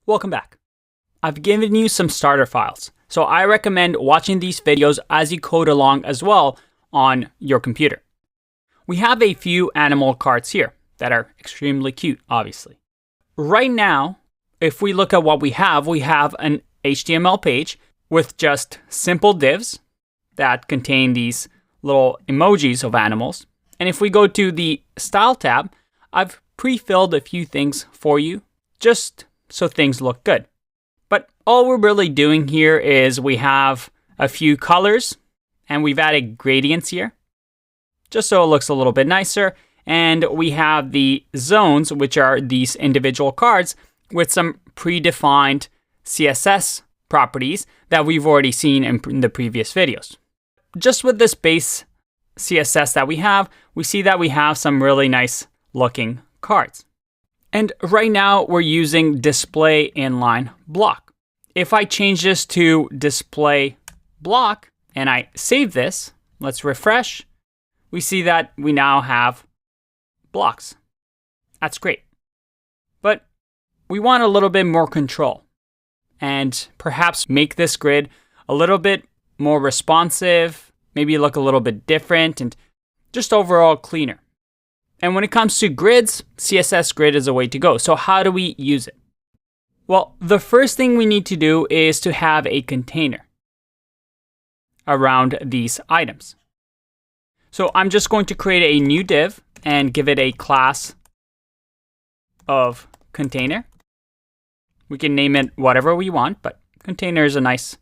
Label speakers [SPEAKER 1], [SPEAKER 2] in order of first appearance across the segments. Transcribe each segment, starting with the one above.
[SPEAKER 1] Welcome back. I've given you some starter files, so I recommend watching these videos as you code along as well on your computer. We have a few animal cards here that are extremely cute, obviously. Right now, if we look at what we have an HTML page with just simple divs that contain these little emojis of animals. And if we go to the Style tab, I've pre-filled a few things for you just so things look good. But all we're really doing here is we have a few colors and we've added gradients here just so it looks a little bit nicer. And we have the zones, which are these individual cards with some predefined CSS properties that we've already seen in the previous videos. Just with this base CSS that we see that we have some really nice looking cards. And right now we're using display inline block. If I change this to display block and I save this, let's refresh, we see that we now have blocks. That's great. But we want a little bit more control and perhaps make this grid a little bit more responsive, maybe look a little bit different and just overall cleaner. And when it comes to grids, CSS grid is a way to go. So how do we use it? Well, the first thing we need to do is to have a container around these items. So I'm just going to create a new div and give it a class of container. We can name it whatever we want, but container is a nice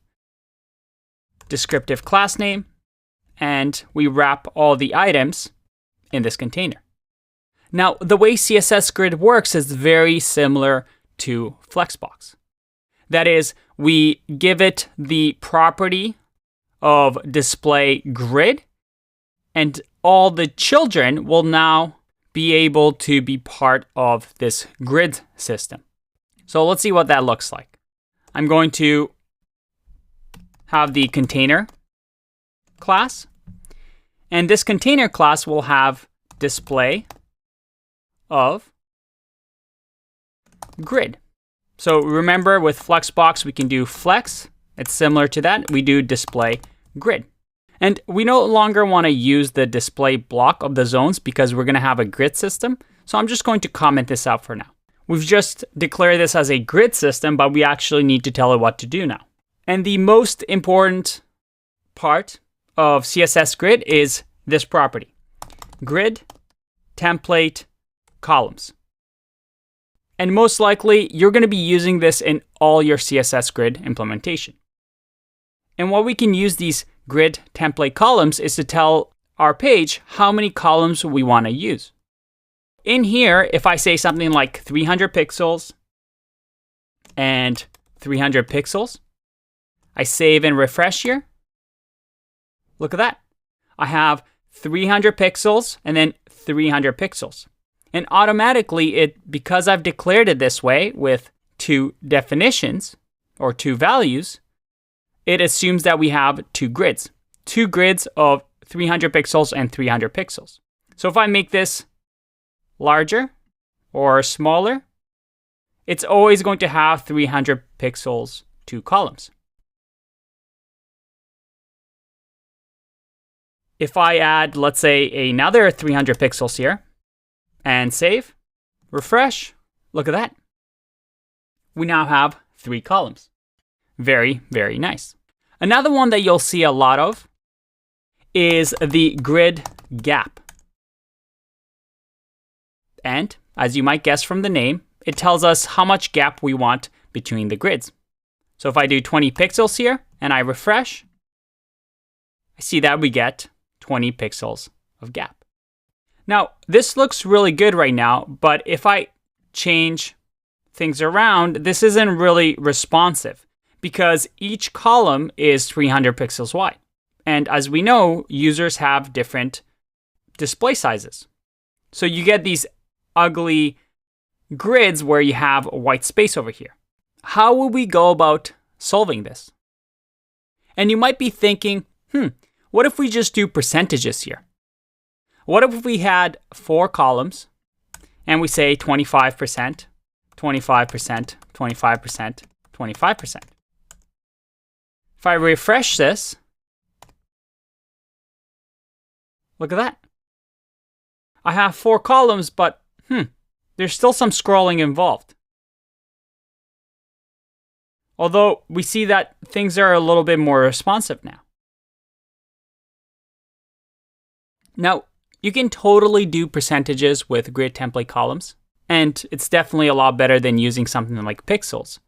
[SPEAKER 1] descriptive class name. And we wrap all the items in this container. Now, the way CSS grid works is very similar to Flexbox. That is, we give it the property of display grid, and all the children will now be able to be part of this grid system. So let's see what that looks like. I'm going to have the container class, and this container class will have display of grid. So remember with Flexbox, we can do flex. It's similar to that. We do display grid. And we no longer want to use the display block of the zones because we're going to have a grid system. So I'm just going to comment this out for now. We've just declared this as a grid system, but we actually need to tell it what to do now. And the most important part of CSS grid is this property, grid template columns. And most likely, you're going to be using this in all your CSS grid implementation. And what we can use these grid template columns is to tell our page how many columns we want to use. In here, if I say something like 300 pixels and 300 pixels, I save and refresh here. Look at that. I have 300 pixels and then 300 pixels. And automatically, because I've declared it this way with two definitions or two values, it assumes that we have two grids of 300 pixels and 300 pixels. So if I make this larger or smaller, it's always going to have 300 pixels, two columns. If I add, let's say, another 300 pixels here, and save, refresh, look at that. We now have 3 columns. Very, very nice. Another one that you'll see a lot of is the grid gap. And as you might guess from the name, it tells us how much gap we want between the grids. So if I do 20 pixels here and I refresh, I see that we get 20 pixels of gap. Now, this looks really good right now, but if I change things around, this isn't really responsive because each column is 300 pixels wide. And as we know, users have different display sizes. So you get these ugly grids where you have white space over here. How will we go about solving this? And you might be thinking, what if we just do percentages here? What if we had 4 columns and we say 25%, 25%, 25%, 25%. If I refresh this, look at that. I have 4 columns, but there's still some scrolling involved. Although we see that things are a little bit more responsive now. Now, you can totally do percentages with grid template columns, and it's definitely a lot better than using something like pixels.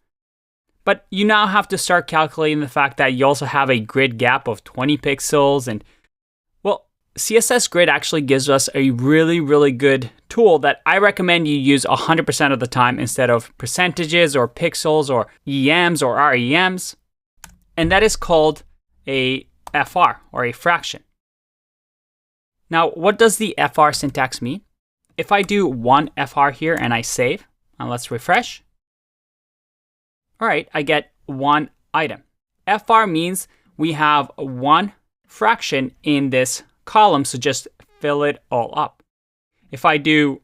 [SPEAKER 1] But you now have to start calculating the fact that you also have a grid gap of 20 pixels, and well, CSS Grid actually gives us a really, really good tool that I recommend you use 100% of the time instead of percentages or pixels or EMs or REMs. And that is called a FR, or a fraction. Now, what does the FR syntax mean? If I do one FR here and I save, and let's refresh. All right, I get one item. FR means we have one fraction in this column, so just fill it all up. If I do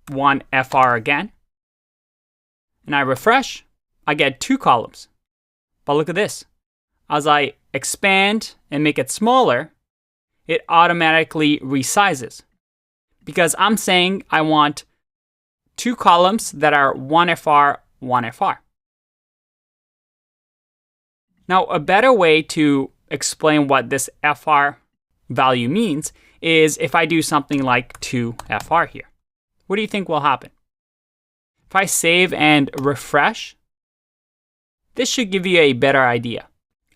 [SPEAKER 1] one FR again, and I refresh, I get 2 columns. But look at this. As I expand and make it smaller, it automatically resizes. Because I'm saying I want 2 columns that are 1 FR, 1 FR. Now, a better way to explain what this FR value means is if I do something like 2 FR here. What do you think will happen? If I save and refresh, this should give you a better idea.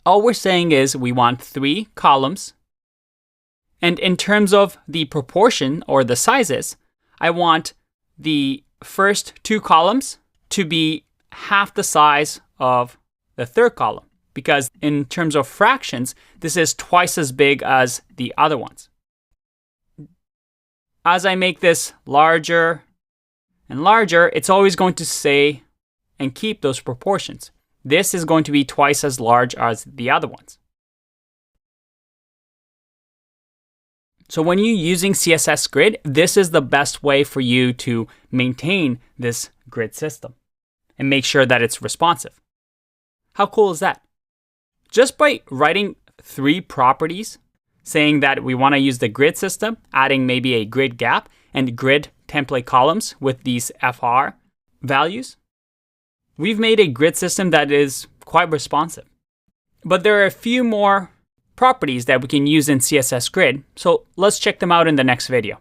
[SPEAKER 1] All we're saying is we want 3 columns. And in terms of the proportion or the sizes, I want the first 2 columns to be half the size of the 3rd column. Because in terms of fractions, this is twice as big as the other ones. As I make this larger and larger, it's always going to say and keep those proportions. This is going to be twice as large as the other ones. So when you're using CSS Grid, this is the best way for you to maintain this grid system and make sure that it's responsive. How cool is that? Just by writing 3 properties, saying that we want to use the grid system, adding maybe a grid gap and grid template columns with these FR values, we've made a grid system that is quite responsive. But there are a few more properties that we can use in CSS Grid, so let's check them out in the next video.